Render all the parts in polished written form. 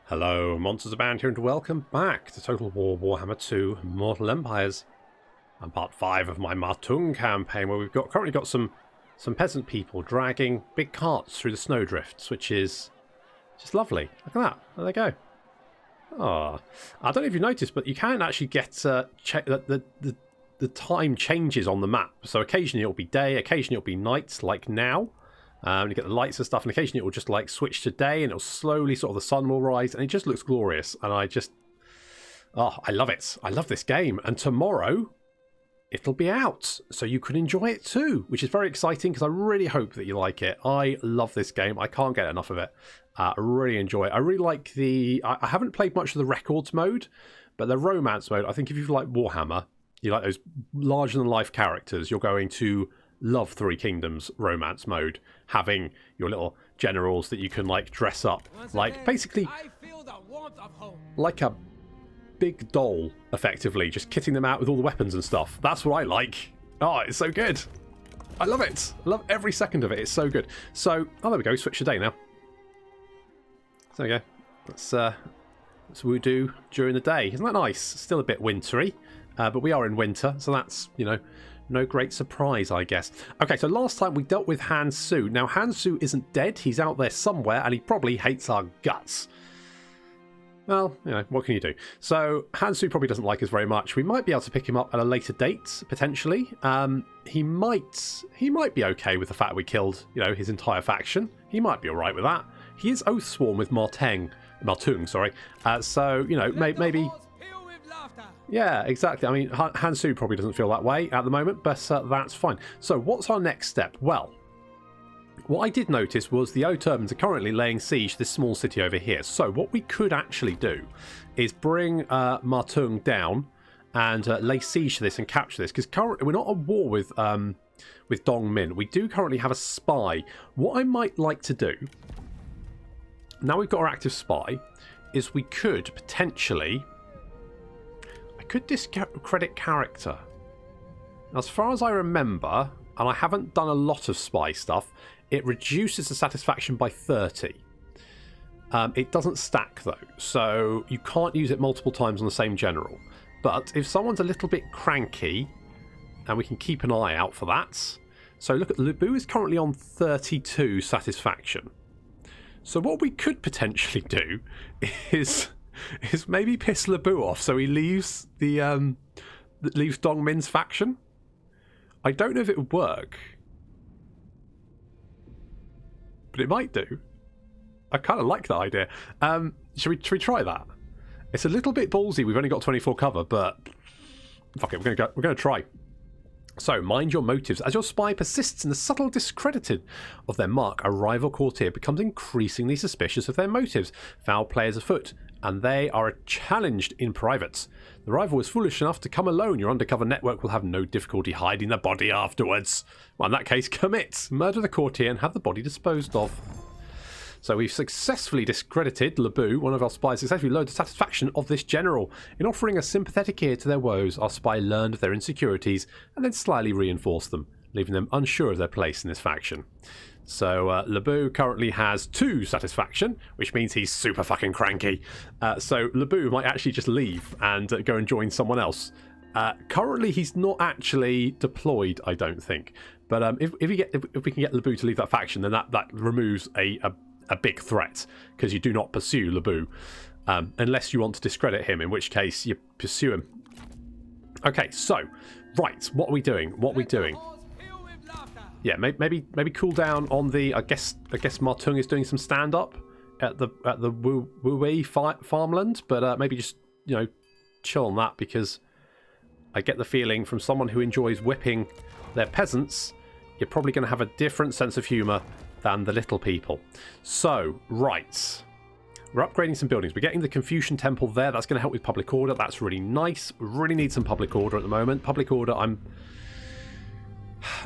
Hello, MonstersAbound here, and welcome back to Total War Warhammer 2 Mortal Empires. And part 5 of my Ma Teng campaign, where we've currently got some peasant people dragging big carts through the snowdrifts, which is just lovely. Look at that. There they go. Oh, I don't know if you've noticed, but you can actually get the time changes on the map. So occasionally it'll be day, occasionally it'll be night, like now. You get the lights and stuff, and occasionally it will just like switch to day, and it'll slowly sort of the sun will rise, and it just looks glorious. And I love it. I love this game. And tomorrow it'll be out, so you can enjoy it too, which is very exciting because I really hope that you like it. I love this game. I can't get enough of it. I really enjoy it. I really like I haven't played much of the records mode, but the romance mode, I think if you like Warhammer, you like those larger than life characters, you're going to love Three Kingdoms romance mode, having your little generals that you can like dress up like basically like a big doll, effectively, just kitting them out with all the weapons and stuff. That's what I like. Oh, it's so good. I love it. I love every second of it. It's so good. So, oh, there we go. Switch the day now. So there we go. That's what we do during the day. Isn't that nice? Still a bit wintry, but we are in winter, so that's, you know, no great surprise, I guess. Okay, so last time we dealt with Han Su. Now, Han Su isn't dead. He's out there somewhere, and he probably hates our guts. Well, you know, what can you do? So, Han Su probably doesn't like us very much. We might be able to pick him up at a later date, potentially. He might be okay with the fact we killed, you know, his entire faction. He might be all right with that. He is Oathsworn with Ma Teng, sorry. So, you know, maybe... Yeah, exactly. I mean, Han Su probably doesn't feel that way at the moment, but that's fine. So what's our next step? Well, what I did notice was the O-Turbans are currently laying siege to this small city over here. So what we could actually do is bring Ma Teng down and lay siege to this and capture this, because currently we're not at war with Dong Min. We do currently have a spy. What I might like to do, now we've got our active spy, is we could potentially... could discredit character. Now, as far as I remember, and I haven't done a lot of spy stuff, it reduces the satisfaction by 30. It doesn't stack though, so you can't use it multiple times on the same general. But if someone's a little bit cranky, and we can keep an eye out for that. So look at Lubu is currently on 32 satisfaction. So what we could potentially do is maybe piss Lubu off so he leaves leaves Dong Min's faction. I don't know if it would work, but it might do. I kind of like that idea. Should we try that? It's a little bit ballsy. We've only got 24 cover, but fuck it, we're gonna try. So, mind your motives. As your spy persists in the subtle discrediting of their mark, a rival courtier becomes increasingly suspicious of their motives. Foul play is afoot, and they are challenged in private. The rival is foolish enough to come alone. Your undercover network will have no difficulty hiding the body afterwards. Well, in that case, commit. Murder the courtier and have the body disposed of. So we've successfully discredited Lubu. One of our spies successfully lowered the satisfaction of this general. In offering a sympathetic ear to their woes, our spy learned of their insecurities and then slyly reinforced them, leaving them unsure of their place in this faction. So Lubu currently has 2 satisfaction, which means he's super fucking cranky. So Lubu might actually just leave and go and join someone else. Currently, he's not actually deployed, I don't think. But if we can get Lubu to leave that faction, then that removes a big threat, because you do not pursue Lubu unless you want to discredit him, in which case you pursue him. Okay, so right, what are we doing? Yeah, maybe cool down on the. I guess Ma Teng is doing some stand up at the Wu Wei farmland, but maybe just, you know, chill on that, because I get the feeling from someone who enjoys whipping their peasants, you're probably going to have a different sense of humour than the little people. So, right. We're upgrading some buildings. We're getting the Confucian Temple there. That's going to help with public order. That's really nice. We really need some public order at the moment. Public order,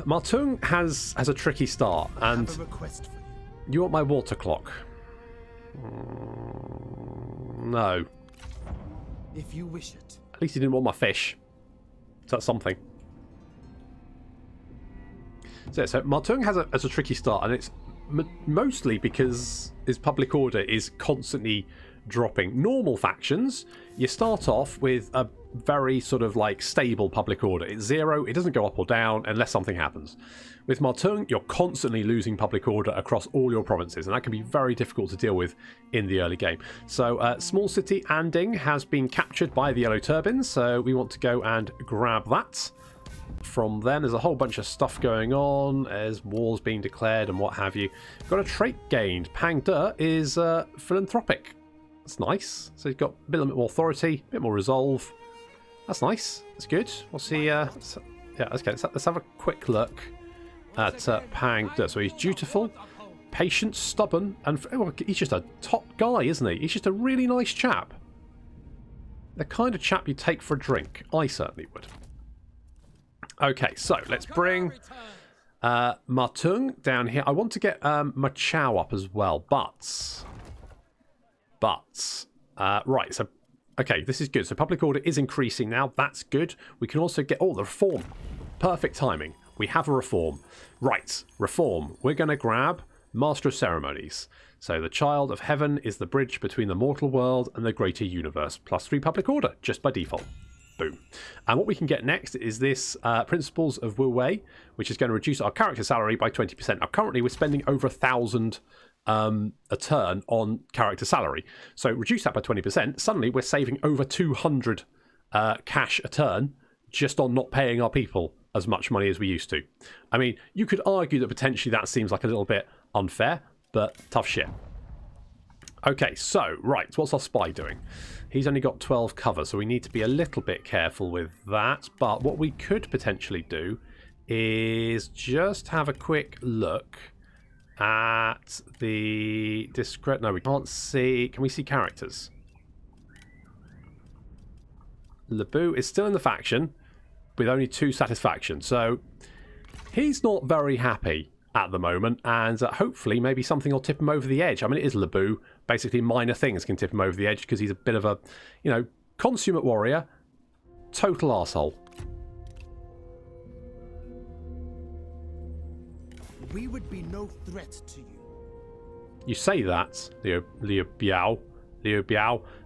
Ma Teng has a tricky start, and you want my water clock? No. If you wish it. At least you didn't want my fish. So that's something. So Ma Teng has a tricky start, and it's mostly because his public order is constantly dropping. Normal factions, you start off with a very sort of like stable public order. It's 0, it doesn't go up or down unless something happens. With Ma Teng, you're constantly losing public order across all your provinces, and that can be very difficult to deal with in the early game. So small city Anding has been captured by the Yellow Turbines, so we want to go and grab that. From then, there's a whole bunch of stuff going on. There's wars being declared and what have you. Got a trait gained. Pang De is philanthropic. That's nice. So he's got a bit more authority, a bit more resolve. That's nice. That's good. We'll see. Yeah, okay. Let's have a quick look at Pang De. So he's dutiful, patient, stubborn, and he's just a top guy, isn't he? He's just a really nice chap. The kind of chap you take for a drink. I certainly would. Okay, so let's bring Ma Teng down here. I want to get Ma Chao up as well, but right, so okay, this is good. So public order is increasing now. That's good. We can also get the reform. Perfect timing. We have a reform. Right, reform. We're going to grab Master of Ceremonies. So the Child of Heaven is the bridge between the mortal world and the greater universe. +3 public order, just by default. Boom. And what we can get next is this Principles of Wu Wei, which is going to reduce our character salary by 20%. Now, currently, we're spending over 1,000 a turn on character salary. So reduce that by 20%. Suddenly, we're saving over 200 cash a turn just on not paying our people as much money as we used to. I mean, you could argue that potentially that seems like a little bit unfair, but tough shit. Okay, so, right, what's our spy doing? He's only got 12 cover, so we need to be a little bit careful with that. But what we could potentially do is just have a quick look at the discret. No, we can't see. Can we see characters? Lebu is still in the faction with only 2 satisfaction. So he's not very happy at the moment, and hopefully maybe something will tip him over the edge. I mean, it is Lebu. Basically, minor things can tip him over the edge because he's a bit of a, consummate warrior, total arsehole. We would be no threat to you. You say that, Liu Biao,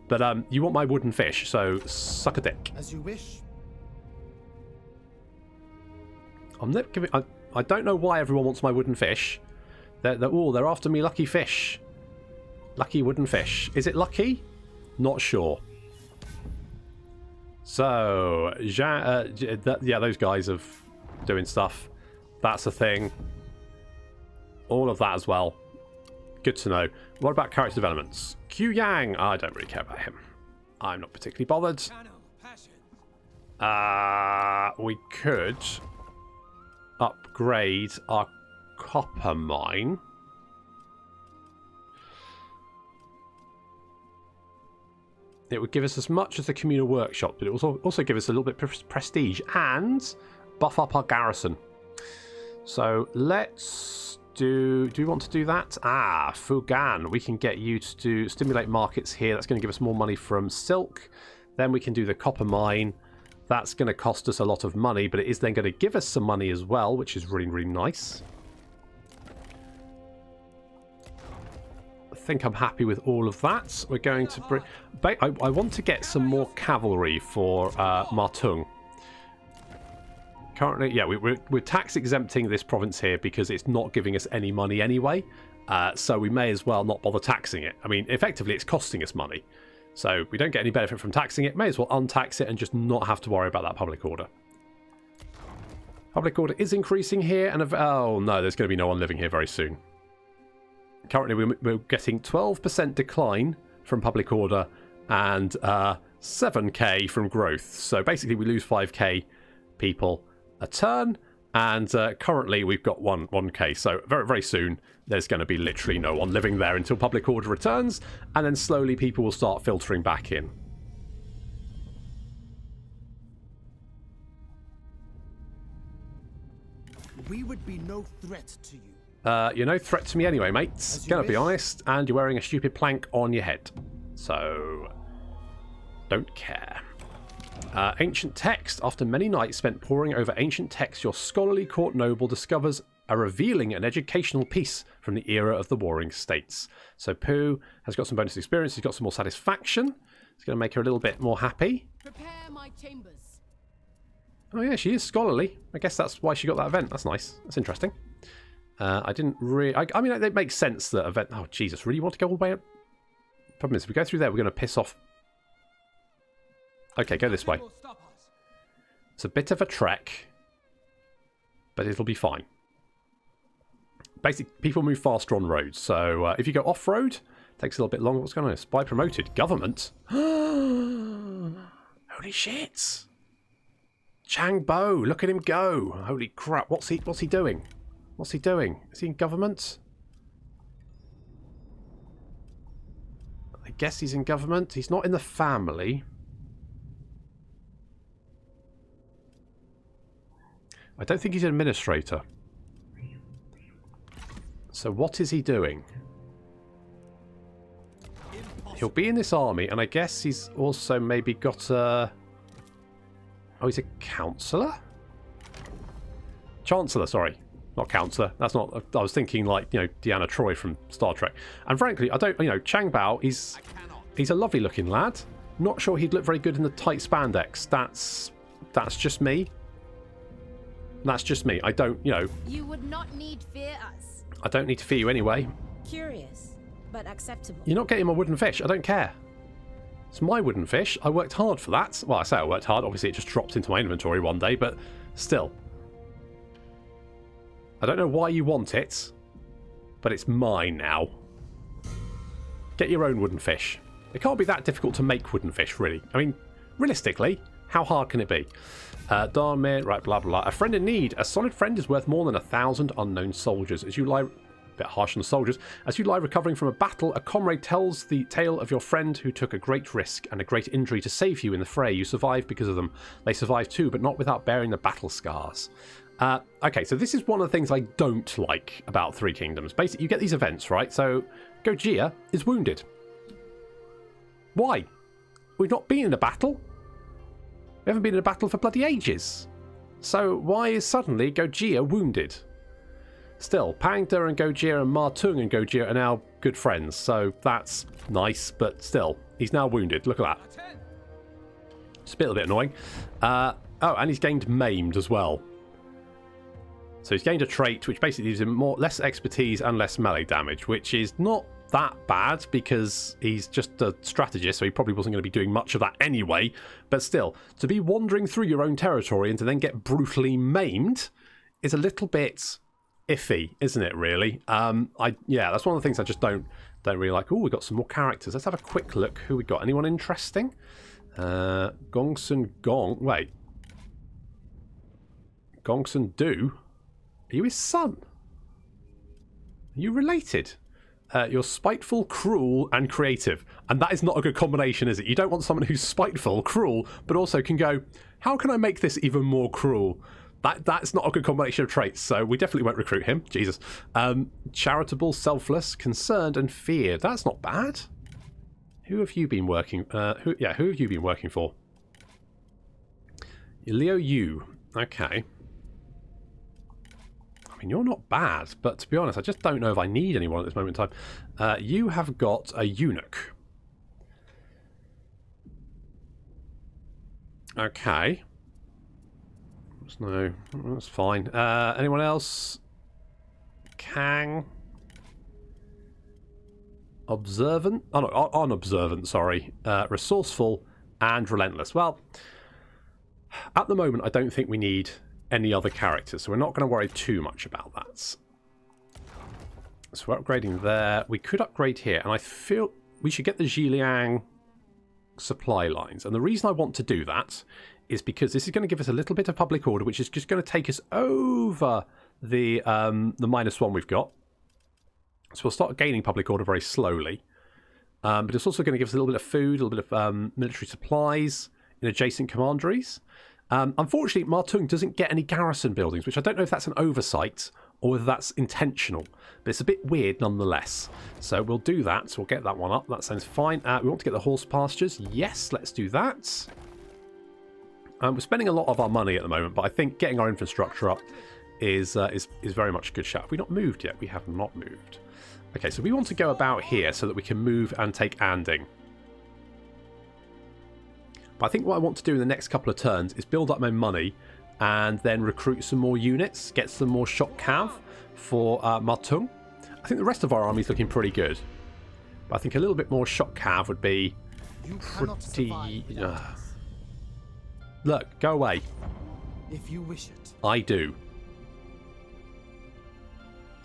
but you want my wooden fish, so suck a dick. As you wish. I'm not giving. I don't know why everyone wants my wooden fish. They're after me lucky fish. Lucky wooden fish. Is it lucky? Not sure. So, yeah, those guys are doing stuff. That's a thing. All of that as well. Good to know. What about character developments? Q Yang. I don't really care about him. I'm not particularly bothered. We could upgrade our copper mine. It would give us as much as the communal workshop, but it will also give us a little bit of prestige and buff up our garrison. So let's do we want to do that? Fugan. We can get you to stimulate markets here. That's going to give us more money from silk. Then we can do the copper mine. That's going to cost us a lot of money, but it is then going to give us some money as well, which is really, really nice. I think I'm happy with all of that. We're going to bring... I want to get some more cavalry for Ma Teng. Currently, yeah, we're tax exempting this province here because it's not giving us any money anyway. So we may as well not bother taxing it. I mean, effectively, it's costing us money. So we don't get any benefit from taxing it. May as well untax it and just not have to worry about that public order. Public order is increasing here. And oh no, there's going to be no one living here very soon. Currently we're getting 12% decline from public order and 7k from growth. So basically we lose 5k people a turn. And currently we've got 1k. So very, very soon there's going to be literally no one living there until public order returns. And then slowly people will start filtering back in. We would be no threat to you. You're no threat to me anyway, mates. Gonna be honest. And you're wearing a stupid plank on your head. So, don't care. Ancient text. After many nights spent poring over ancient texts, your scholarly court noble discovers a revealing and educational piece from the era of the warring states. So Pooh has got some bonus experience. He's got some more satisfaction. It's going to make her a little bit more happy. Prepare my chambers. Oh yeah, she is scholarly. I guess that's why she got that event. That's nice. That's interesting. I didn't really... I mean, it makes sense that event... Oh, Jesus, really want to go all the way up? Problem is, if we go through there, we're going to piss off... Okay, go this way. It's a bit of a trek, but it'll be fine. Basically, people move faster on roads, so if you go off-road, it takes a little bit longer. What's going on? Spy promoted. Government? Holy shit! Chang Bo, look at him go! Holy crap! What's he doing? What's he doing? Is he in government? I guess he's in government. He's not in the family. I don't think he's an administrator. So what is he doing? He'll be in this army, and I guess he's also maybe got a... Oh, he's a councillor? Chancellor, sorry. Not councillor. That's not... I was thinking like, you know, Deanna Troi from Star Trek. And frankly, I don't... You know, Chang Bao, he's a lovely looking lad. Not sure he'd look very good in the tight spandex. That's just me. That's just me. I don't, you know... You would not need fear us. I don't need to fear you anyway. Curious, but acceptable. You're not getting my wooden fish. I don't care. It's my wooden fish. I worked hard for that. Well, I say I worked hard. Obviously, it just dropped into my inventory one day, but still. I don't know why you want it, but it's mine now. Get your own wooden fish. It can't be that difficult to make wooden fish, really. I mean, realistically, how hard can it be? Darn it, right, blah, blah, blah. A friend in need. A solid friend is worth more than 1,000 unknown soldiers. As you lie... Bit harsh on the soldiers. As you lie recovering from a battle, a comrade tells the tale of your friend who took a great risk and a great injury to save you in the fray. You survived because of them. They survived too, but not without bearing the battle scars. Okay, so this is one of the things I don't like about Three Kingdoms. Basically, you get these events, right? So, Gojira is wounded. Why? We've not been in a battle. We haven't been in a battle for bloody ages. So, why is suddenly Gojira wounded? Still, Pangda and Gojira and Ma Teng and Gojira are now good friends, so that's nice, but still, he's now wounded. Look at that. It's a bit annoying. Oh, and he's gained maimed as well. So he's gained a trait which basically gives him less expertise and less melee damage, which is not that bad because he's just a strategist, so he probably wasn't going to be doing much of that anyway. But still, to be wandering through your own territory and to then get brutally maimed is a little bit iffy, isn't it, really? Yeah, that's one of the things I just don't really like. Oh, we've got some more characters. Let's have a quick look who we got. Anyone interesting? Gongsun Gong. Wait. Gongsun Du? Are you his son? Are you related? You're spiteful, cruel, and creative. And that is not a good combination, is it? You don't want someone who's spiteful, cruel, but also can go, how can I make this even more cruel? That's not a good combination of traits, so we definitely won't recruit him. Jesus. Charitable, selfless, concerned, and feared. That's not bad. Who have you been working... who have you been working for? Leo Yu. Okay. I mean, you're not bad, but to be honest, I just don't know if I need anyone at this moment in time. You have got a eunuch. Okay. No, that's fine. Anyone else? Kang. Observant? Oh no, unobservant, sorry. Resourceful and relentless. Well, at the moment, I don't think we need any other characters, so we're not going to worry too much about that. So we're upgrading there. We could upgrade here, and I feel we should get the Zhiliang supply lines. And the reason I want to do that is because this is going to give us a little bit of public order, which is just going to take us over the -1 we've got. So we'll start gaining public order very slowly. But it's also going to give us a little bit of food, a little bit of military supplies in adjacent commanderies. Unfortunately, Ma Teng doesn't get any garrison buildings, which I don't know if that's an oversight or whether that's intentional. But it's a bit weird nonetheless. So we'll do that. So we'll get that one up. That sounds fine. We want to get the horse pastures. Yes, let's do that. We're spending a lot of our money at the moment, but I think getting our infrastructure up is very much a good shout. Have we not moved yet? We have not moved. Okay, so we want to go about here so that we can move and take Anding. But I think what I want to do in the next couple of turns is build up my money and then recruit some more units, get some more shock cav for Ma Teng. I think the rest of our army is looking pretty good. But I think a little bit more shock cav would be pretty... Look, go away. If you wish it. I do.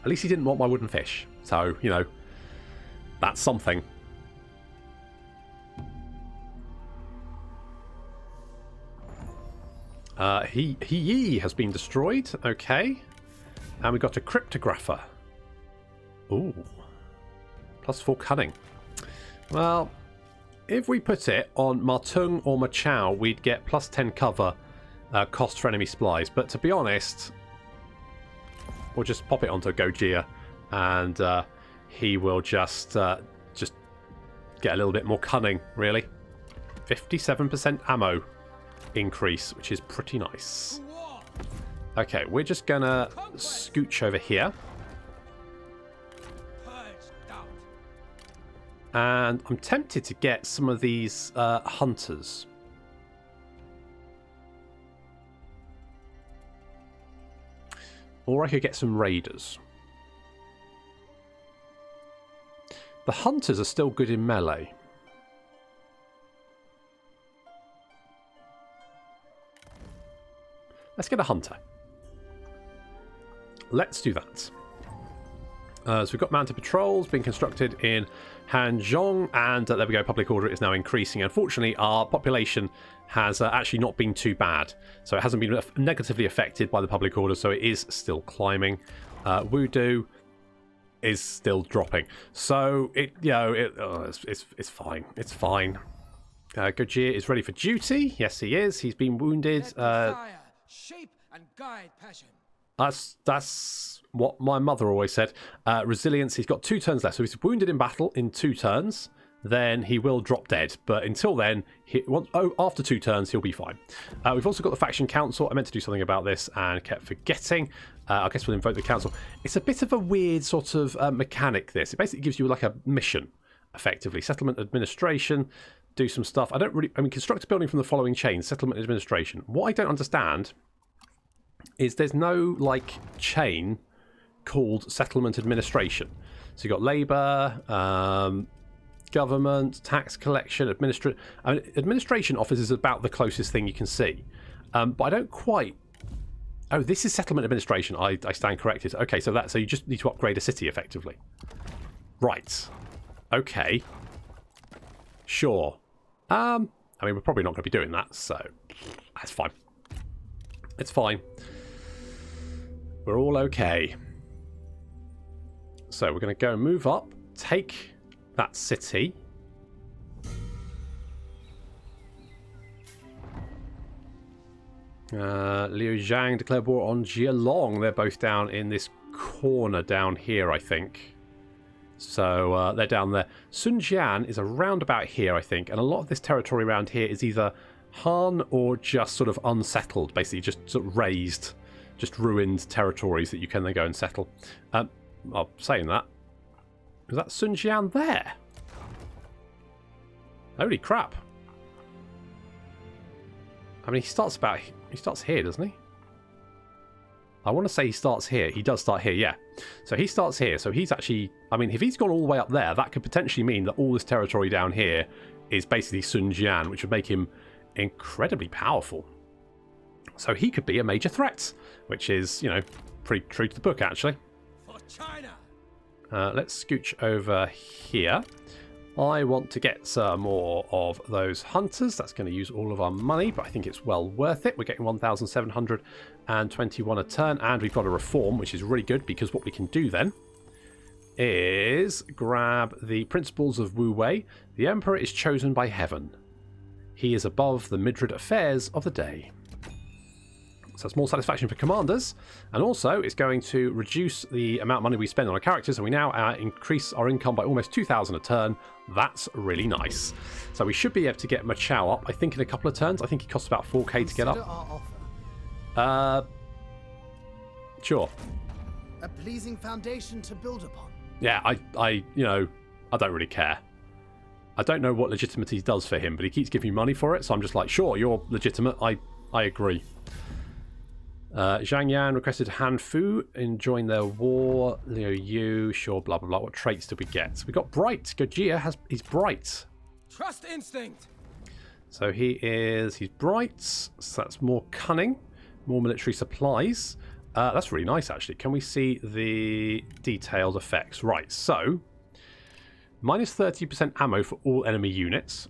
At least he didn't want my wooden fish. So, you know, that's something. He has been destroyed. Okay. And we got a cryptographer. Ooh. +4 cunning. Well, if we put it on Ma Teng or Ma Chao, we'd get +10 cover cost for enemy supplies. But to be honest, we'll just pop it onto Gojia, and he will just get a little bit more cunning, really. 57% ammo increase, which is pretty nice. Okay, we're just gonna scooch over here. And I'm tempted to get some of these hunters. Or I could get some raiders. The hunters are still good in melee. Let's get a hunter. Let's do that. So we've got mounted patrols being constructed in Hanzhong, and there we go, public order is now increasing. Unfortunately, our population has actually not been too bad, so it hasn't been negatively affected by the public order, so it is still climbing. Wudu is still dropping, so it's fine. It's fine. Gojir is ready for duty. Yes, he is. He's been wounded. Shape and guide passion. That's what my mother always said. Resilience, he's got 2 turns left. So he's wounded in battle in 2 turns. Then he will drop dead. But until then, after 2 turns, he'll be fine. We've also got the Faction Council. I meant to do something about this and kept forgetting. I guess we'll invoke the Council. It's a bit of a weird sort of mechanic, this. It basically gives you like a mission, effectively. Settlement administration, do some stuff. I mean, construct a building from the following chain. Settlement administration. What I don't understand is there's no like chain called settlement administration. So you've got labour, government, tax collection, administration office is about the closest thing you can see. But I don't quite... Oh, this is settlement administration. I stand corrected. Okay, so you just need to upgrade a city effectively. Right. Okay. Sure. I mean, we're probably not going to be doing that, so that's fine. It's fine. We're all okay. So we're going to go and move up, take that city. Liu Zhang declared war on Jialong. They're both down in this corner down here, I think. So they're down there. Sun Jian is around about here, I think. And a lot of this territory around here is either Han or just sort of unsettled, basically just sort of raised, just ruined territories that you can then go and settle. Well, saying that, is that Sun Jian there? Holy crap. I mean, he starts here, doesn't he? I want to say he starts here. He does start here, yeah. So he starts here. So he's actually... I mean, if he's gone all the way up there, that could potentially mean that all this territory down here is basically Sun Jian, which would make him incredibly powerful. So he could be a major threat, which is, you know, pretty true to the book, actually. For China. Let's scooch over here. I want to get some more of those hunters. That's going to use all of our money, but I think it's well worth it. We're getting 1,721 a turn, and we've got a reform, which is really good, because what we can do then is grab the principles of Wu Wei. The Emperor is chosen by heaven. He is above the Midrid affairs of the day. So that's more satisfaction for commanders, and also it's going to reduce the amount of money we spend on our characters, and we now increase our income by almost 2,000 a turn. That's really nice. So we should be able to get Ma Chao up, I think, in a couple of turns. I think he costs about 4k to get up. Sure. A pleasing foundation to build upon. Yeah, I don't really care. I don't know what legitimacy does for him, but he keeps giving me money for it, so I'm just like, sure, you're legitimate. I agree. Zhang Yan requested Han Fu and join their war. Liu Yu, sure, blah, blah, blah. What traits did we get? We got Bright. Gojia he's bright. Trust instinct. So he's bright. So that's more cunning, more military supplies. That's really nice, actually. Can we see the detailed effects? Right, so minus 30% ammo for all enemy units.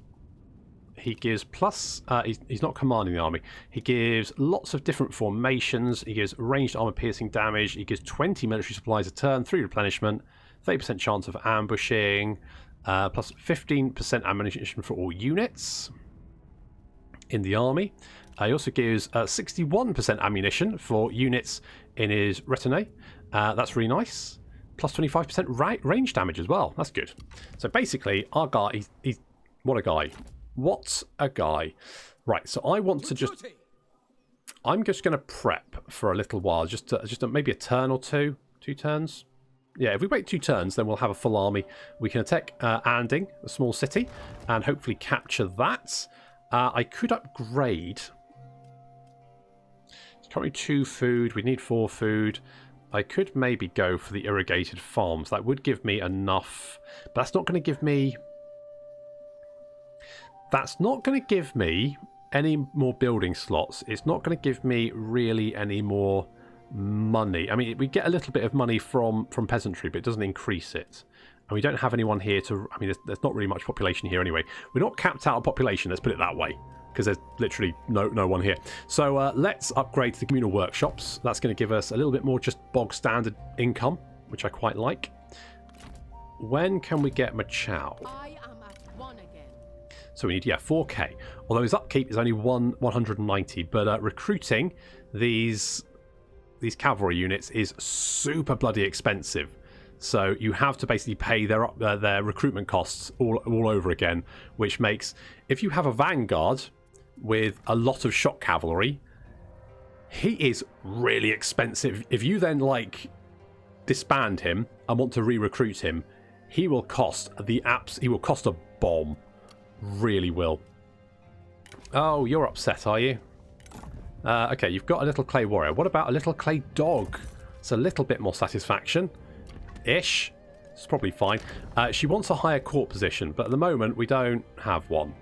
He gives plus... he's not commanding the army. He gives lots of different formations. He gives ranged armor-piercing damage. He gives 20 military supplies a turn, 3 replenishment, 30% chance of ambushing, plus 15% ammunition for all units in the army. He also gives 61% ammunition for units in his retinue. That's really nice. Plus 25% range damage as well. That's good. So basically, our guy, he's what a guy. What a guy. Right, so I want to just... I'm just going to prep for a little while. Just maybe a turn or two. 2 turns. Yeah, if we wait 2 turns, then we'll have a full army. We can attack Anding, a small city, and hopefully capture that. I could upgrade... It's currently 2 food. We need 4 food. I could maybe go for the irrigated farms. That would give me enough. But that's not going to give me... That's not going to give me any more building slots. It's not going to give me really any more money. I mean, we get a little bit of money from peasantry, but it doesn't increase it. And we don't have anyone here to... I mean, there's not really much population here anyway. We're not capped out of population, let's put it that way, because there's literally no one here. So let's upgrade to the communal workshops. That's going to give us a little bit more just bog standard income, which I quite like. When can we get Machao? I am at 1 again. So we need, 4k. Although his upkeep is only 190, but recruiting these cavalry units is super bloody expensive. So you have to basically pay their recruitment costs all over again, which makes, if you have a vanguard with a lot of shock cavalry, he is really expensive. If you then disband him and want to re-recruit him, he will cost a bomb. Really will. Oh, you're upset, are you? Okay, you've got a little clay warrior. What about a little clay dog? It's a little bit more satisfaction. Ish. It's probably fine. She wants a higher court position, but at the moment we don't have one.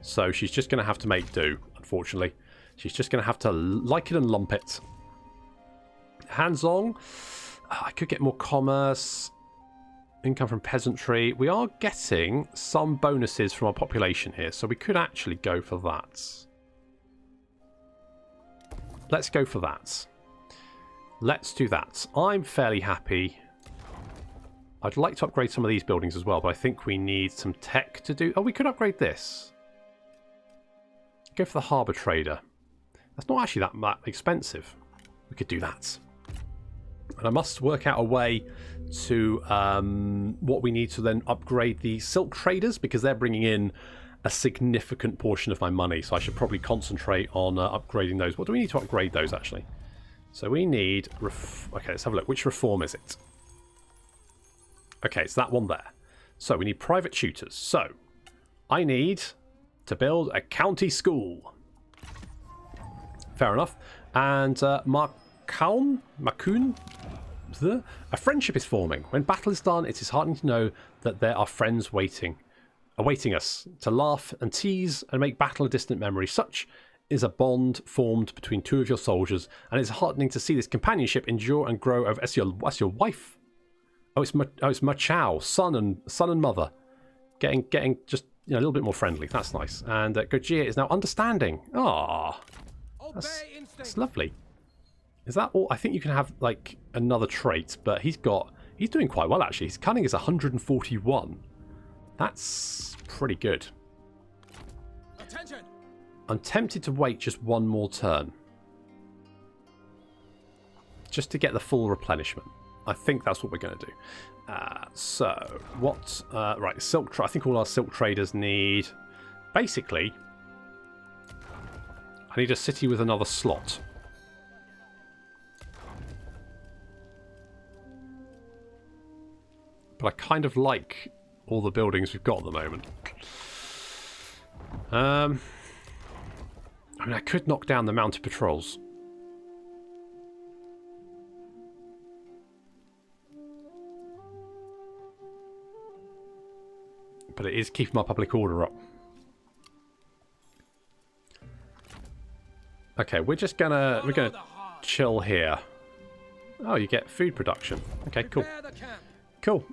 So she's just going to have to make do, unfortunately. She's just going to have to like it and lump it. Hanzong. I could get more commerce. Income from peasantry. We are getting some bonuses from our population here, so we could actually go for that. Let's go for that. Let's do that. I'm fairly happy. I'd like to upgrade some of these buildings as well, but I think we need some tech to do... Oh, we could upgrade this. Go for the harbour trader. That's not actually that expensive. We could do that. And I must work out a way to what we need to then upgrade the silk traders, because they're bringing in a significant portion of my money. So I should probably concentrate on upgrading those. What do we need to upgrade those, actually? So we need... Okay, let's have a look. Which reform is it? Okay, it's that one there. So we need private tutors. So I need to build a county school. Fair enough. And Makun? A friendship is forming. When battle is done, it is heartening to know that there are friends awaiting us to laugh and tease and make battle a distant memory. Such is a bond formed between 2 of your soldiers, and it's heartening to see this companionship endure and grow over. That's your wife. Oh, it's Machao, son and mother, getting just a little bit more friendly. That's nice. And Gojia is now understanding. Ah, that's lovely. Is that all? I think you can have another trait, but he's doing quite well actually. His cunning is 141. That's pretty good. Attention. I'm tempted to wait just one more turn, just to get the full replenishment. I think that's what we're going to do. So what? Right, silk. I think all our silk traders need. Basically, I need a city with another slot. But I kind of like all the buildings we've got at the moment. I mean, I could knock down the mounted patrols. But it is keeping my public order up. Okay, we're gonna chill here. Oh, you get food production. Okay, cool. Cool.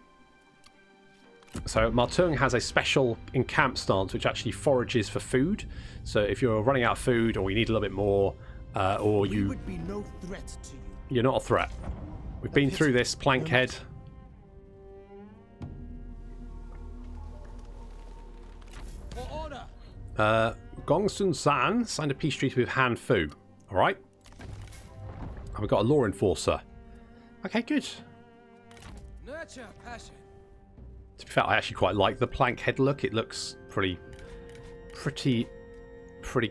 So Ma Teng has a special in-camp stance which actually forages for food. So if you're running out of food or you need a little bit more, or you would be no threat to you. You're not a threat. We've been through this, Plankhead. Gongsun San signed a peace treaty with Han Fu. Alright. And we've got a law enforcer. Okay, good. Nurture passion. To be fair, I actually quite like the Plankhead look. It looks pretty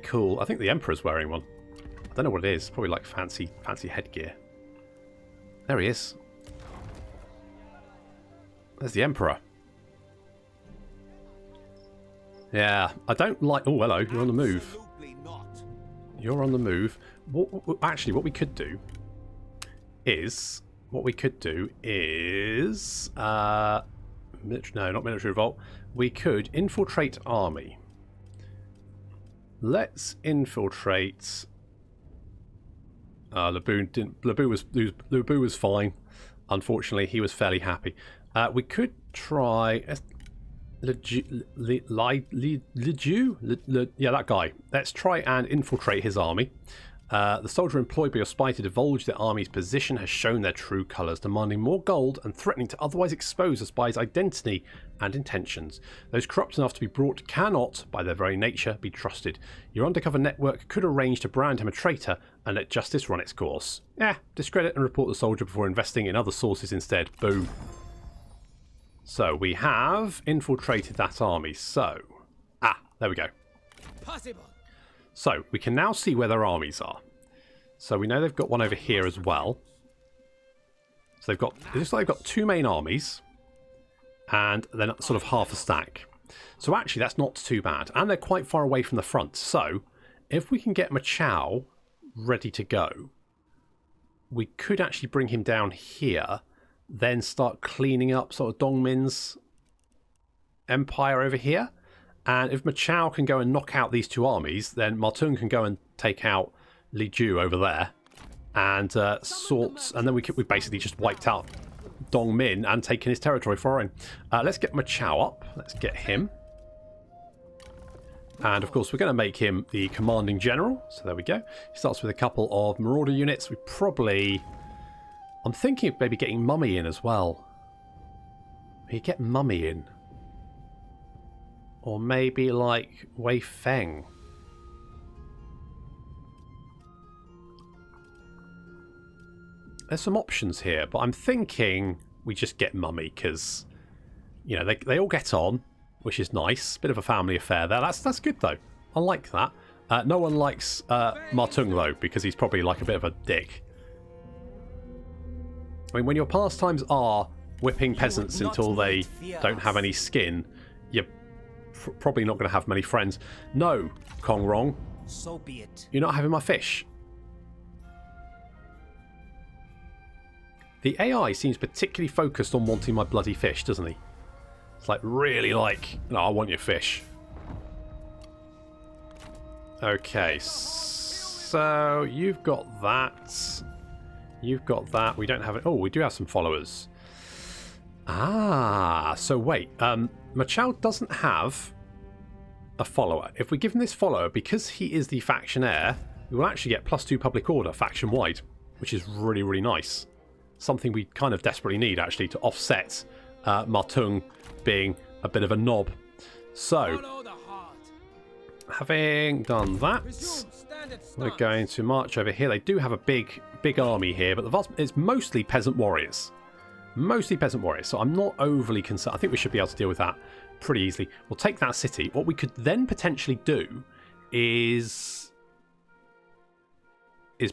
cool. I think the Emperor's wearing one. I don't know what it is. Probably like fancy headgear. There he is. There's the Emperor. Yeah, I don't like... Oh, hello. You're on the move. You're on the move. Actually, what we could do is... no, not military revolt. We could infiltrate army. Let's infiltrate... Lebu was fine. Unfortunately, he was fairly happy. We could try... yeah, that guy. Let's try and infiltrate his army. The soldier employed by your spy to divulge their army's position has shown their true colours, demanding more gold and threatening to otherwise expose the spy's identity and intentions. Those corrupt enough to be brought cannot, by their very nature, be trusted. Your undercover network could arrange to brand him a traitor and let justice run its course. Discredit and report the soldier before investing in other sources instead. Boom. So we have infiltrated that army. So, there we go. Possible. So we can now see where their armies are. So we know they've got one over here as well. So it looks like they've got two main armies, and then sort of half a stack. So actually, that's not too bad, and they're quite far away from the front. So if we can get Ma Chao ready to go, we could actually bring him down here. Then start cleaning up sort of Dongmin's empire over here. And if Ma Chao can go and knock out these two armies, then Ma Teng can go and take out Li Ju over there. And and then we basically just wiped out Dongmin and taken his territory for our own. Let's get Ma Chao up. Let's get him. And of course we're going to make him the commanding general. So there we go. He starts with a couple of marauder units. We probably... I'm thinking of maybe getting Mummy in as well. We get Mummy in. Or maybe like Wei Feng. There's some options here, but I'm thinking we just get Mummy because, you know, they all get on, which is nice. Bit of a family affair there. That's good though. I like that. No one likes Ma Teng though, because he's probably like a bit of a dick. I mean, when your pastimes are whipping peasants until they don't have any skin, you're probably not going to have many friends. No, Kong Rong. So be it. You're not having my fish. The AI seems particularly focused on wanting my bloody fish, doesn't he? It's like, really like, no, I want your fish. Okay, so you've got that. You've got that. We don't have it. Oh, we do have some followers. So wait. Ma Chao doesn't have a follower. If we give him this follower, because he is the faction heir, we will actually get +2 public order faction-wide, which is really, really nice. Something we kind of desperately need, actually, to offset Ma Teng being a bit of a knob. So, having done that, we're going to march over here. They do have a big army here, but it's mostly peasant warriors. Mostly peasant warriors, so I'm not overly concerned. I think we should be able to deal with that pretty easily. We'll take that city. What we could then potentially do is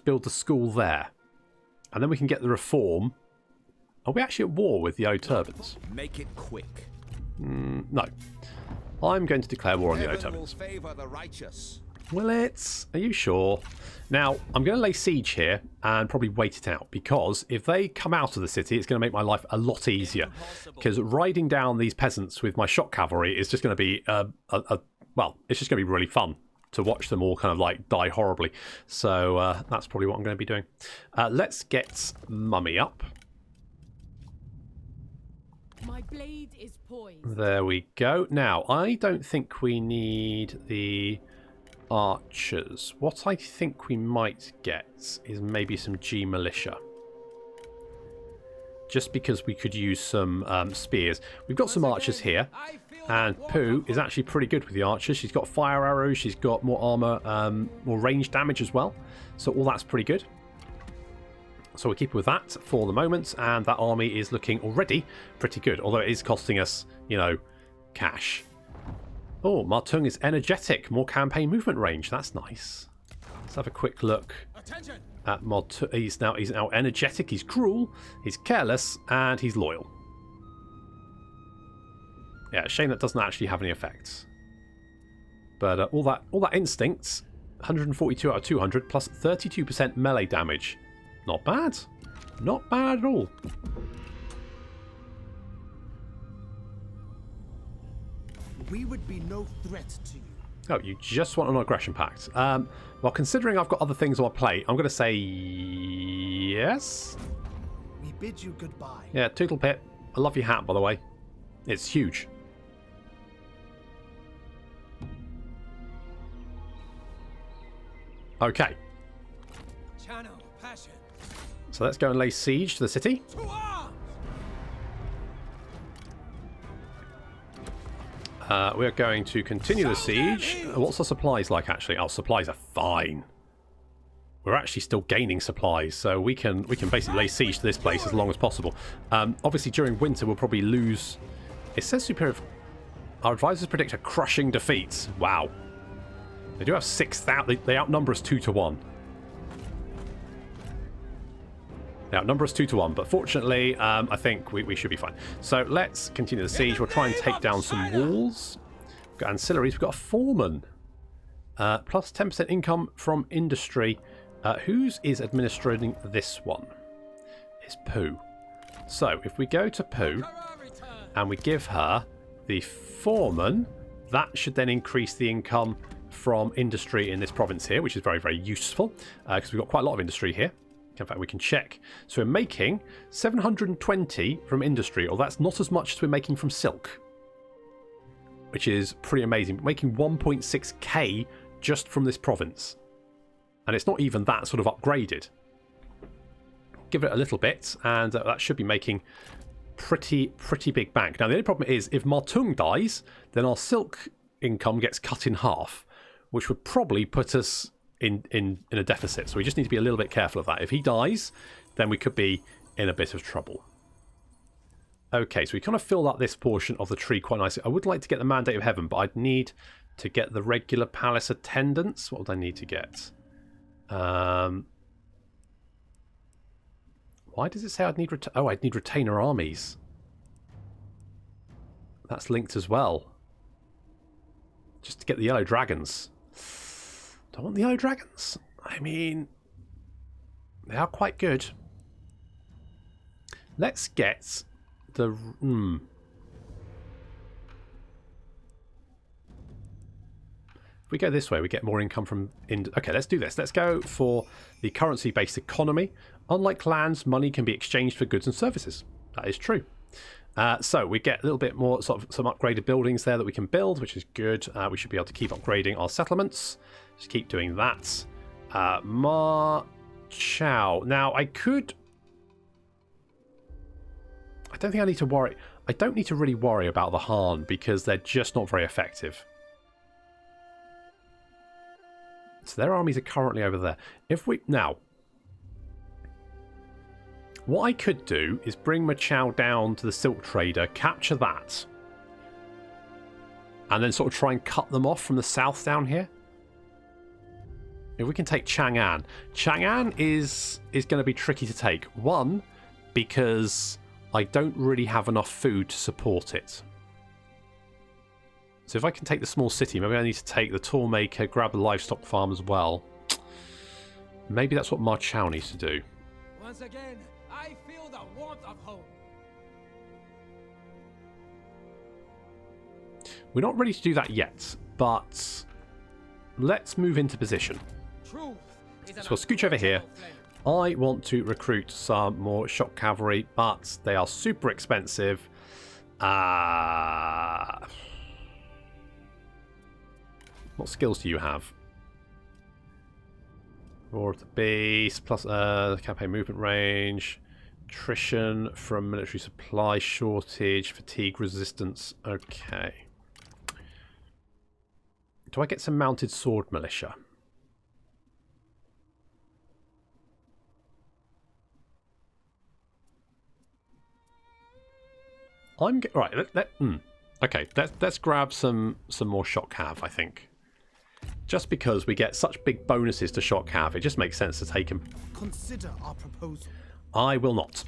build the school there. And then we can get the reform Are we actually at war with the O-Turbans? Make it quick. No. I'm going to declare war on the Heaven will O-Turbans. favor the righteous. Will it? Are you sure? Now, I'm going to lay siege here and probably wait it out, because if they come out of the city, it's going to make my life a lot easier. Because riding down these peasants with my shock cavalry is just going to be, well, it's just going to be really fun to watch them all kind of like die horribly. So that's probably what I'm going to be doing. Let's get Mummy up. My blade is poised. There we go. Now, I don't think we need the archers. What I think we might get is maybe some G militia. Just because we could use some spears. We've got some archers here. And Pooh is actually pretty good with the archers. She's got fire arrows. She's got more armor, more range damage as well. So all that's pretty good. So we'll keep with that for the moment. And that army is looking already pretty good. Although it is costing us, you know, cash. Oh, Ma Teng is energetic. More campaign movement range. That's nice. Let's have a quick look at Ma Teng. He's now energetic. He's cruel. He's careless. And he's loyal. Yeah, shame that doesn't actually have any effects. But all that instinct, 142 out of 200 plus 32% melee damage. Not bad. Not bad at all. We would be no threat to you. Oh, you just want an aggression pact. Well, considering I've got other things on my plate, I'm going to say yes. We bid you goodbye. Yeah, Toodle Pip. I love your hat, by the way. It's huge. Okay. Channel passion. So let's go and lay siege to the city. To arms! We're going to continue the siege. What's the supplies like, actually? Our supplies are fine. We're actually still gaining supplies, so we can basically lay siege to this place as long as possible. Obviously, during winter, we'll probably lose... It says superior... Our advisors predict a crushing defeat. Wow. They do have 6,000... They outnumber us 2 to 1. They outnumber us 2 to 1, but fortunately, I think we should be fine. So let's continue the siege. We'll try and take down some walls. We've got ancillaries. We've got a foreman. Plus 10% income from industry. Whose is administrating this one? It's Pooh. So if we go to Pooh and we give her the foreman, that should then increase the income from industry in this province here, which is very, very useful because we've got quite a lot of industry here. In fact, we can check. So we're making 720 from industry, or that's not as much as we're making from silk, which is pretty amazing. We're making 1.6k just from this province. And it's not even that sort of upgraded. Give it a little bit, and that should be making pretty big bank. Now, the only problem is, if Ma Teng dies, then our silk income gets cut in half, which would probably put us in a deficit. So we just need to be a little bit careful of that. If he dies, then we could be in a bit of trouble. Okay, so we kind of filled out this portion of the tree quite nicely. I would like to get the Mandate of Heaven, but I'd need to get the regular palace attendants. What would I need to get? Why does it say I'd need... I'd need retainer armies. That's linked as well. Just to get the yellow dragons. Do I want the yellow dragons? I mean, they are quite good. Let's get the... If we go this way, we get more income from... Okay, let's do this. Let's go for the currency-based economy. Unlike lands, money can be exchanged for goods and services. That is true. So we get a little bit more, sort of some upgraded buildings there that we can build, which is good. We should be able to keep upgrading our settlements. Just keep doing that. Ma Chao. Now, I could... I don't think I need to worry. I don't need to really worry about the Han because they're just not very effective. So their armies are currently over there. If we... Now... What I could do is bring Ma Chao down to the Silk Trader, capture that, and then sort of try and cut them off from the south down here. If we can take Chang'an. Chang'an is going to be tricky to take. One, because I don't really have enough food to support it. So if I can take the small city, maybe I need to take the toolmaker, grab the livestock farm as well. Maybe that's what Ma Chao needs to do. Once again, I feel the warmth of home. We're not ready to do that yet, but let's move into position. Truth is So we'll scooch over here. I want to recruit some more shock cavalry, but they are super expensive. What skills do you have? Roar of the Beast, plus campaign movement range, attrition from military supply shortage, fatigue resistance. Okay. Do I get some mounted sword militia? Right. Okay, let's grab some more shock cav, I think. Just because we get such big bonuses to shock cav, it just makes sense to take them. Consider our proposal. I will not.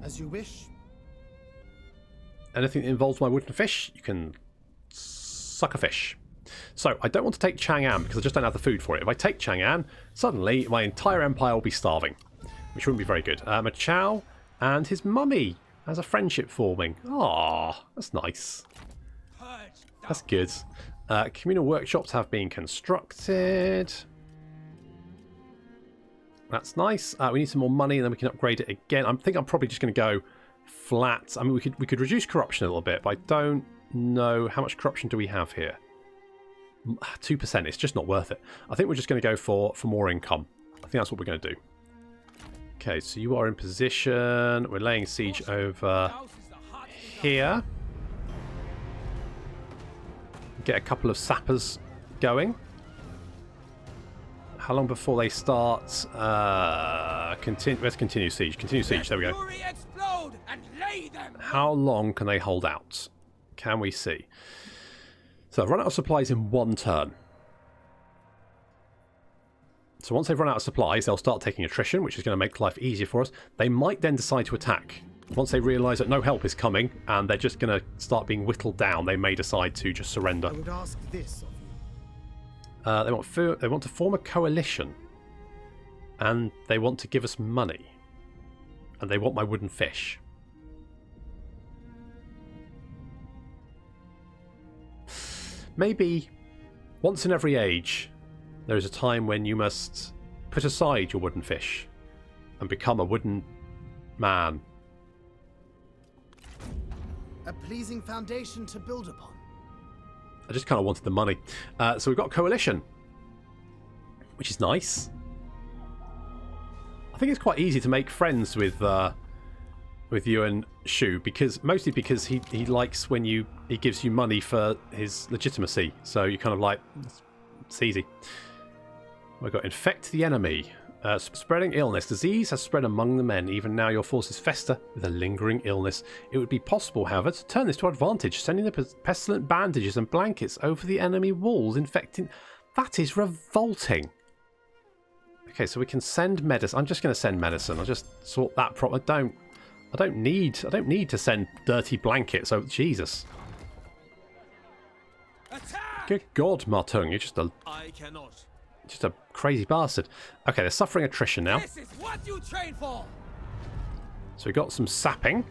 As you wish. Anything that involves my wooden fish, you can suck a fish. So, I don't want to take Chang'an because I just don't have the food for it. If I take Chang'an, suddenly my entire empire will be starving, which wouldn't be very good. Ma Chao and his mummy has a friendship forming. Ah, that's nice. That's good. Communal workshops have been constructed. That's nice. We need some more money and then we can upgrade it again. I think I'm probably just going to go flat. I mean, we could reduce corruption a little bit, but I don't know how much corruption do we have here. 2%. It's just not worth it. I think we're just going to go for more income. I think that's what we're going to do. Okay, so you are in position. We're laying siege over here. Get a couple of sappers going. How long before they start? Let's continue siege. Continue siege. There we go. How long can they hold out? Can we see? So I've run out of supplies in one turn. So once they've run out of supplies, they'll start taking attrition, which is going to make life easier for us. They might then decide to attack. Once they realise that no help is coming and they're just going to start being whittled down, they may decide to just surrender. I would ask this of you. They want to form a coalition, and they want to give us money, and they want my wooden fish. Maybe once in every age, there is a time when you must put aside your wooden fish and become a wooden man. A pleasing foundation to build upon. I just kind of wanted the money. So we've got a coalition, which is nice. I think it's quite easy to make friends with Yuan Shu, mostly because he likes when he gives you money for his legitimacy. So you kind of like, it's easy. We've got infect the enemy. Spreading illness. Disease has spread among the men. Even now your forces fester with a lingering illness. It would be possible, however, to turn this to advantage, sending the pestilent bandages and blankets over the enemy walls, infecting... That is revolting. Okay, so we can send medicine. I'm just going to send medicine. I'll just sort that problem. I don't need to send dirty blankets. Oh, Jesus. Attack! Good God, Ma Teng, you're just a... I cannot. Just a crazy bastard. Okay, they're suffering attrition now. This is what you train for. So we got some sapping.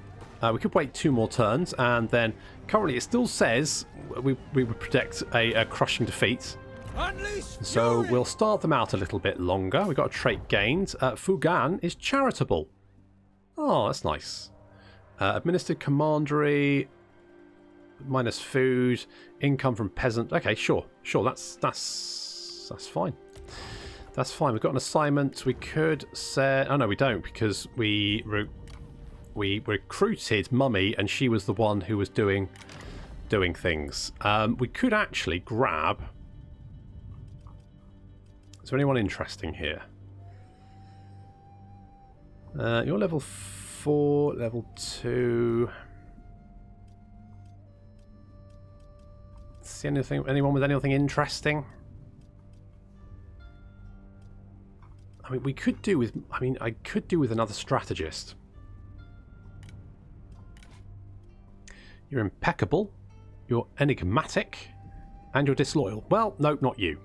We could wait 2 more turns, and then currently it still says we would predict a crushing defeat. Unleash So fury! we'll start them out a little bit longer. We've got a trait gained. Fugan is charitable. Oh, that's nice. Administered commandery, minus food, income from peasant. Okay, sure, that's fine. That's fine. We've got an assignment. We could say... Oh, no, we don't, because we recruited Mummy, and she was the one who was doing things. We could actually grab... Is there anyone interesting here? You're level 4, level 2... See anyone with anything interesting? I mean, I could do with another strategist. You're impeccable. You're enigmatic. And you're disloyal. Well, no, not you.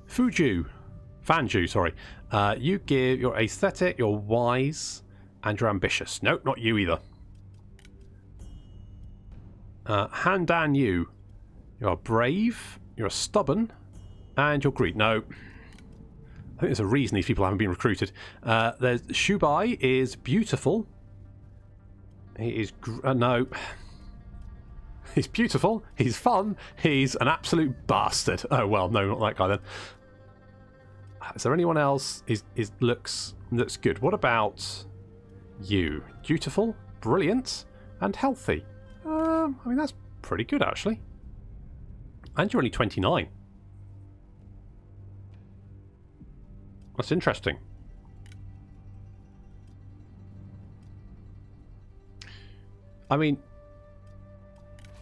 Fanju, sorry. You're aesthetic, you're wise, and you're ambitious. Nope, not you either. Handan Yu. You're brave, you're stubborn, and you're greedy. No. I think there's a reason these people haven't been recruited. There's Shubai is beautiful. He is... no. He's beautiful, he's fun, he's an absolute bastard. Oh, well, no, not that guy then. Is there anyone else? Looks good. What about you? Dutiful, brilliant, and healthy. I mean, that's pretty good, actually. And you're only 29. That's interesting. I mean,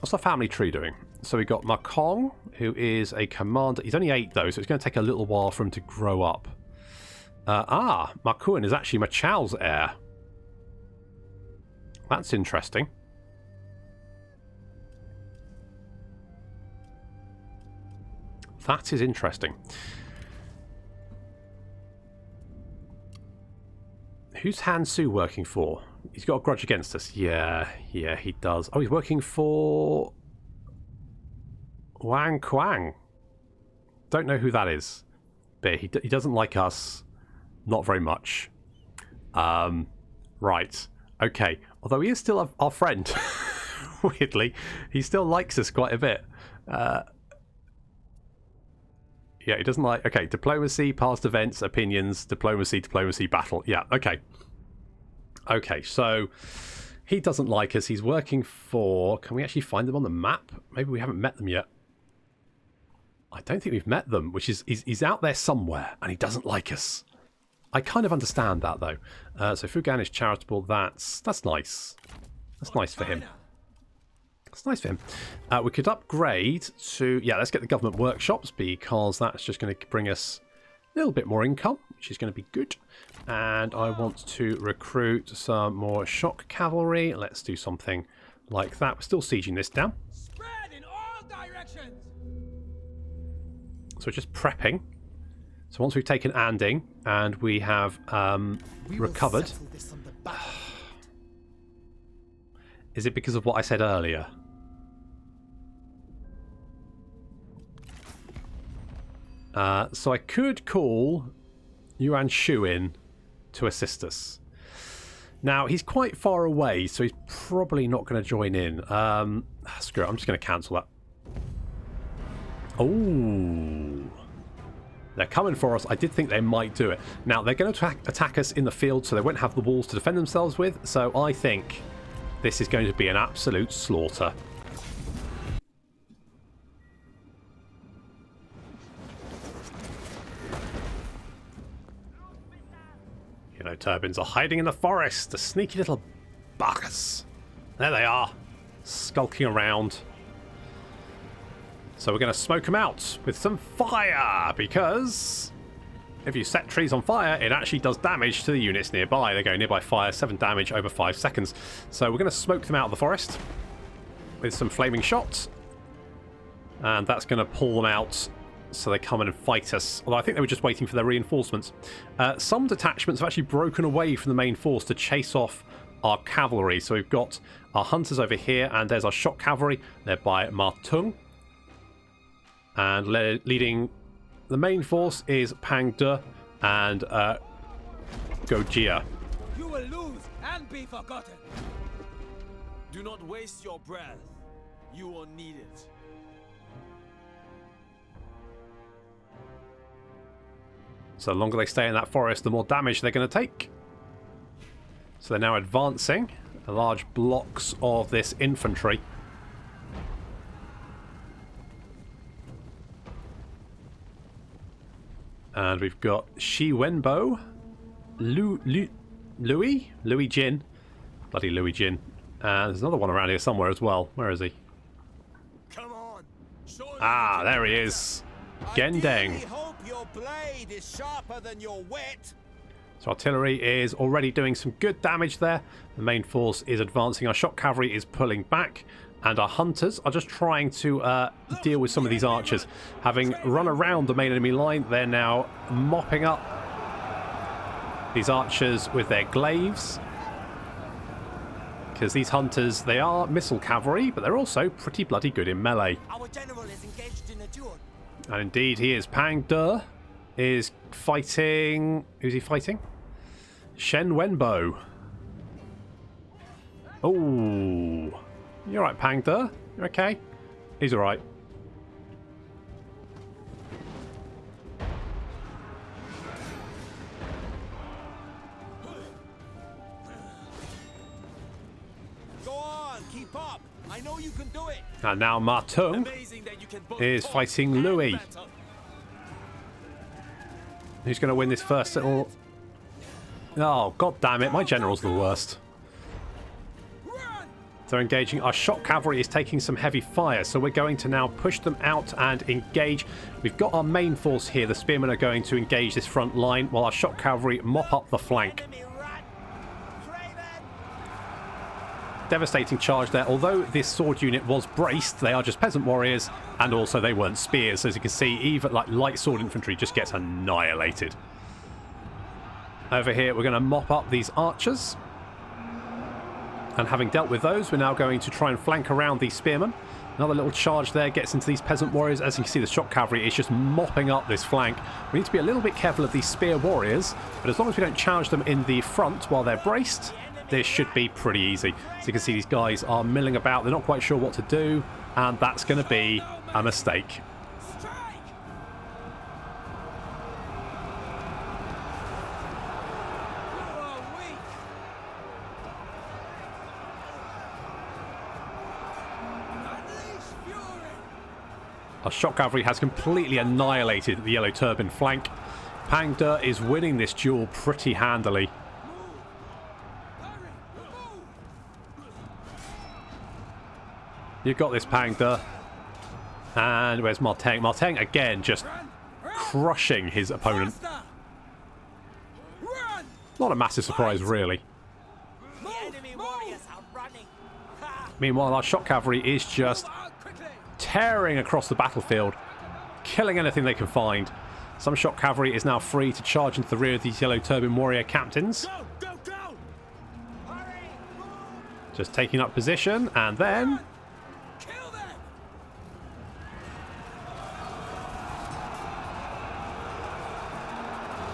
what's our family tree doing? So we got Ma Kong, who is a commander. He's only 8, though, so it's going to take a little while for him to grow up. Ma Kun is actually Ma Chao's heir. That's interesting. That is interesting. Who's Han Su working for? He's got a grudge against us. Yeah, he does. Oh, he's working for Wang Quang. Don't know who that is. But he doesn't like us. Not very much. Right. Okay. Although he is still our friend. Weirdly. He still likes us quite a bit. Yeah, he doesn't like... Okay, diplomacy, past events, opinions, diplomacy, battle. Yeah, okay. Okay, so he doesn't like us. He's working for... Can we actually find them on the map? Maybe we haven't met them yet. I don't think we've met them, which is... He's out there somewhere, and he doesn't like us. I kind of understand that, though. So Fugan is charitable. That's nice. That's nice for him. That's nice for him. We could upgrade to... Yeah, let's get the government workshops, because that's just going to bring us a little bit more income, which is going to be good. And I want to recruit some more shock cavalry. Let's do something like that. We're still sieging this down. Spread in all directions. So we're just prepping. So once we've taken Anding and we have recovered... Is it because of what I said earlier? So I could call Yuan Shu in to assist us. Now, he's quite far away, so he's probably not going to join in. Screw it, I'm just going to cancel that. Oh, they're coming for us. I did think they might do it. Now, they're going to attack us in the field, so they won't have the walls to defend themselves with. So I think this is going to be an absolute slaughter. You know, turbines are hiding in the forest. The sneaky little buggers. There they are, skulking around. So we're going to smoke them out with some fire, because if you set trees on fire, it actually does damage to the units nearby. They go nearby fire, 7 damage over 5 seconds. So we're going to smoke them out of the forest with some flaming shots. And that's going to pull them out so they come in and fight us. Although I think they were just waiting for their reinforcements. Some detachments have actually broken away from the main force to chase off our cavalry. So we've got our hunters over here, and there's our shock cavalry, led by Ma Teng. And leading the main force is Pang De and Gojia. You will lose and be forgotten. Do not waste your breath. You will need it. So the longer they stay in that forest, the more damage they're going to take. So they're now advancing large blocks of this infantry. And we've got Shi Wenbo, Louis Jin. Bloody Louis Jin. And there's another one around here somewhere as well. Where is he? Come on. Ah, there he is. Gendeng. I hope your blade is sharper than your wit. So artillery is already doing some good damage there. The main force is advancing. Our shock cavalry is pulling back. And our hunters are just trying to deal with some of these archers. Having run around the main enemy line, they're now mopping up these archers with their glaives. Because these hunters, they are missile cavalry, but they're also pretty bloody good in melee. Our general is engaged in a duel. And indeed he is. Pang De is fighting... Who's he fighting? Shen Wenbo. Oh, you're right, Pang De. You're okay. He's alright. Go on, keep up. I know you can do it. And now Ma Teng Amazing that you can both is talk fighting and Louis. battle. Who's going to win this first little... Oh, god damn it. My general's the worst. They're engaging. Our shock cavalry is taking some heavy fire, so we're going to now push them out and engage. We've got our main force here. The spearmen are going to engage this front line while our shock cavalry mop up the flank. Enemy run. Craven. Devastating charge there. Although this sword unit was braced, they are just peasant warriors, and also they weren't spears. So as you can see, even like light sword infantry just gets annihilated. Over here, we're going to mop up these archers. And having dealt with those, we're now going to try and flank around these spearmen. Another little charge there gets into these peasant warriors. As you can see, the shock cavalry is just mopping up this flank. We need to be a little bit careful of these spear warriors, but as long as we don't charge them in the front while they're braced, this should be pretty easy. So you can see these guys are milling about. They're not quite sure what to do, and that's going to be a mistake. Our shock cavalry has completely annihilated the yellow turban flank. Pang De is winning this duel pretty handily. You've got this, Pang De. And where's Ma Teng? Ma Teng again just crushing his opponent. Not a massive surprise, really. The enemy warriors are running. Ha! Meanwhile, our shock cavalry is just tearing across the battlefield, killing anything they can find. Some shock cavalry is now free to charge into the rear of these yellow turban warrior captains. Go, go, go! Hurry! Just taking up position, and then... Kill them!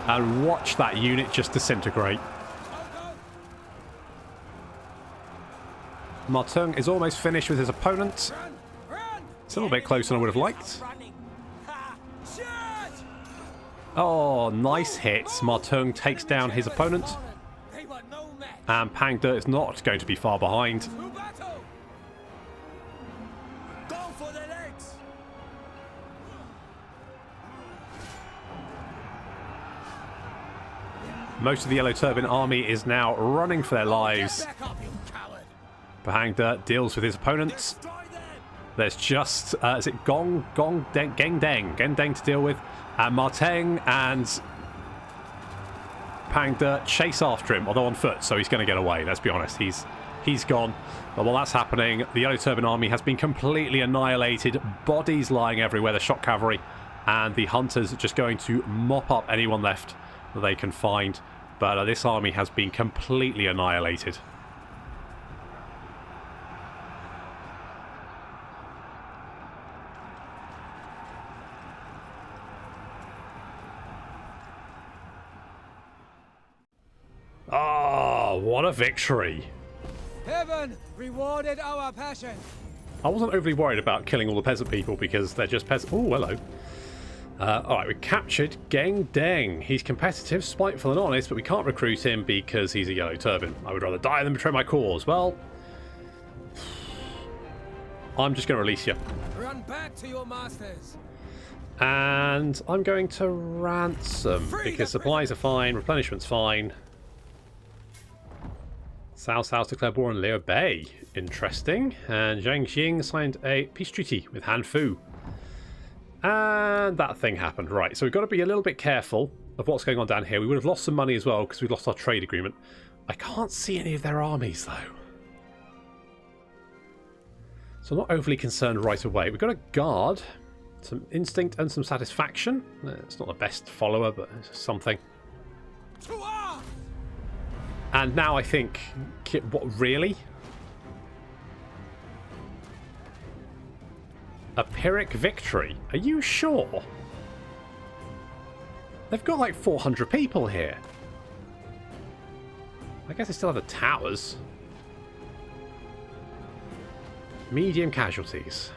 And watch that unit just disintegrate. Ma Teng is almost finished with his opponent. It's a little bit closer than I would have liked. Running. Ha! Shoot! Oh, nice hit. Ma Teng takes down his opponent. They were no match. And Pang De is not going to be far behind. To battle! Go for the legs! Most of the yellow turban army is now running for their lives. Back up, you coward! Pang De deals with his opponents. Destroy them! There's just, is it Geng Deng to deal with. And Ma Teng and Pang De chase after him, although on foot, so he's going to get away, let's be honest. He's gone. But while that's happening, the yellow turban army has been completely annihilated. Bodies lying everywhere, the shock cavalry. And the hunters are just going to mop up anyone left that they can find. But this army has been completely annihilated. Oh, what a victory. Heaven rewarded our passion. I wasn't overly worried about killing all the peasant people because they're just peasant. Oh, hello. Alright, we captured Geng Deng. He's competitive, spiteful and honest, but we can't recruit him because he's a yellow turban. I would rather die than betray my cause. Well, I'm just going to release you. Run back to your masters. And I'm going to ransom because supplies are fine, replenishment's fine. South declared war on Liu Bei. Interesting. And Zhang Xing signed a peace treaty with Han Fu. And that thing happened. Right, so we've got to be a little bit careful of what's going on down here. We would have lost some money as well because we lost our trade agreement. I can't see any of their armies though. So I'm not overly concerned right away. We've got a guard, some instinct and some satisfaction. It's not the best follower, but it's something. And now I think, what, really? A Pyrrhic victory? Are you sure? They've got like 400 people here. I guess they still have the towers. Medium casualties.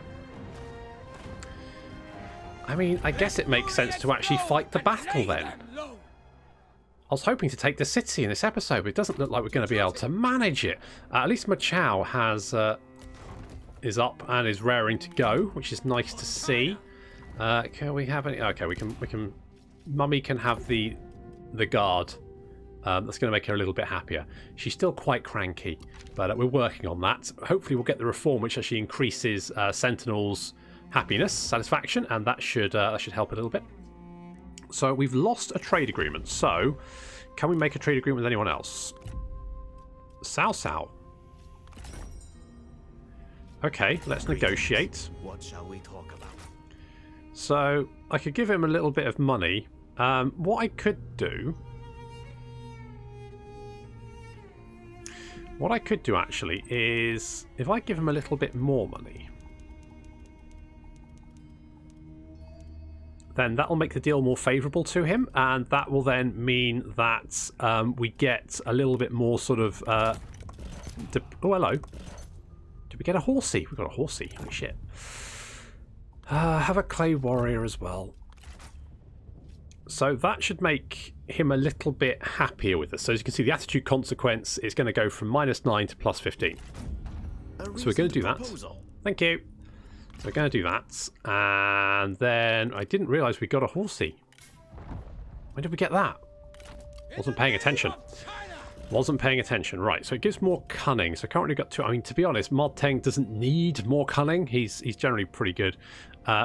I mean, I guess it makes sense to actually fight the battle then. I was hoping to take the city in this episode, but it doesn't look like we're going to be able to manage it. At least Ma Chao has is up and is raring to go, which is nice to see. Can we have any? Okay, we can. Mummy can have the guard. That's going to make her a little bit happier. She's still quite cranky, but we're working on that. Hopefully, we'll get the reform, which actually increases Sentinel's happiness, satisfaction, and that should help a little bit. So we've lost a trade agreement. So can we make a trade agreement with anyone else? Cao Cao. Okay, let's negotiate. What shall we talk about? So I could give him a little bit of money. What I could do... What I could do actually is if I give him a little bit more money, then that will make the deal more favourable to him, and that will then mean that we get a little bit more sort of... oh, hello. Did we get a horsey? We got a horsey. Holy shit. Have a clay warrior as well. So that should make him a little bit happier with us. So as you can see, the attitude consequence is going to go from -9 to +15. So we're going to do that. Thank you. So we're going to do that. And then I didn't realise we got a horsey. When did we get that? Wasn't paying attention. Wasn't paying attention. Right, so it gives more cunning. So currently got 2. I mean, to be honest, Ma Teng doesn't need more cunning. He's generally pretty good.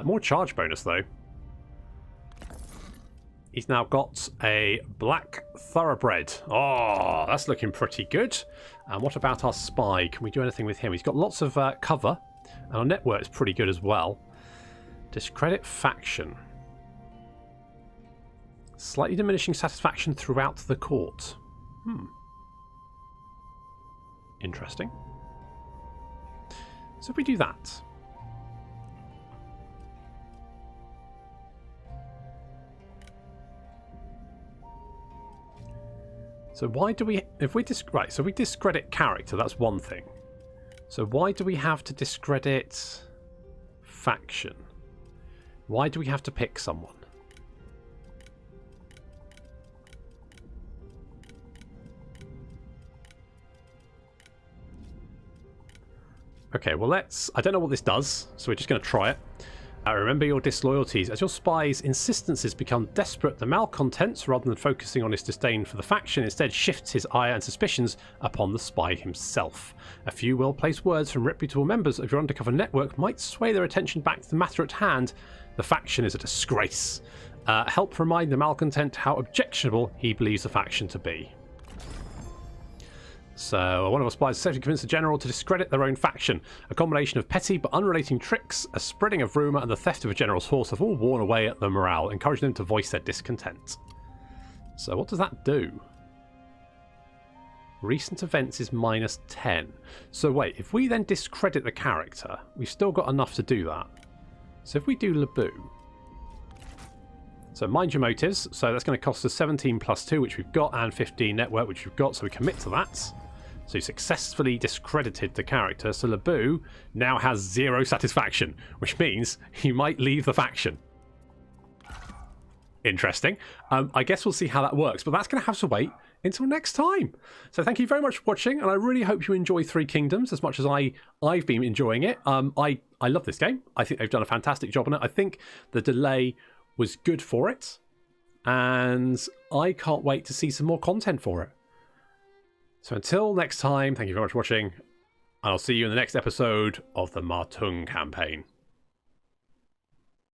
More charge bonus, though. He's now got a black thoroughbred. Oh, that's looking pretty good. And what about our spy? Can we do anything with him? He's got lots of cover. And our network's pretty good as well. Discredit faction. Slightly diminishing satisfaction throughout the court. Interesting. So if we do that... So why do we... If we right, so we discredit character, that's one thing. So why do we have to discredit faction? Why do we have to pick someone? Okay, well let's... I don't know what this does, so we're just going to try it. Remember your disloyalties. As your spy's insistences become desperate, the malcontents, rather than focusing on his disdain for the faction, instead shifts his ire and suspicions upon the spy himself. A few well-placed words from reputable members of your undercover network might sway their attention back to the matter at hand. The faction is a disgrace. Help remind the malcontent how objectionable he believes the faction to be. So, one of our spies safely convinced the general to discredit their own faction. A combination of petty but unrelating tricks, a spreading of rumour, and the theft of a general's horse have all worn away at their morale, encouraging them to voice their discontent. So, what does that do? Recent events is -10. So, wait, if we then discredit the character, we've still got enough to do that. So, if we do Lebu. So, mind your motives. So, that's going to cost us 17 + 2, which we've got, and 15 network, which we've got, so we commit to that. So he successfully discredited the character, so Lebu now has 0 satisfaction, which means he might leave the faction. Interesting. I guess we'll see how that works, but that's going to have to wait until next time. So thank you very much for watching, and I really hope you enjoy Three Kingdoms as much as I've been enjoying it. I love this game. I think they've done a fantastic job on it. I think the delay was good for it, and I can't wait to see some more content for it. So until next time, thank you very much for watching, and I'll see you in the next episode of the Ma Teng Campaign.